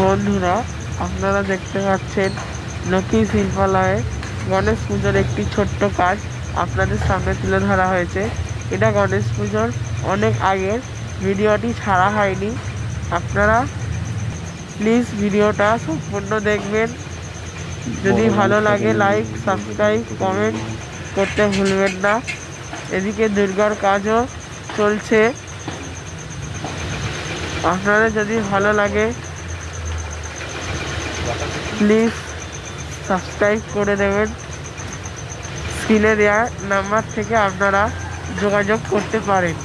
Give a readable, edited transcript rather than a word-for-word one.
বন্ধুরা, আপনারা দেখতে পাচ্ছেন লক্ষ্মী শিল্পালয়ে গণেশ পুজোর একটি ছোট্ট কাজ আপনাদের সামনে তুলে ধরা হয়েছে। এটা গণেশ পুজোর অনেক আগের ভিডিওটি ছাড়া হয়নি। আপনারা প্লিজ ভিডিওটা সম্পূর্ণ দেখবেন। যদি ভালো লাগে লাইক, সাবস্ক্রাইব, কমেন্ট করতে ভুলবেন না। এদিকে দুর্গার কাজও চলছে। আপনাদের যদি ভালো লাগে প্লিজ সাবস্ক্রাইব করে দেবেন। স্ক্রিনে দেওয়া নাম্বার থেকে আপনারা যোগাযোগ করতে পারেন।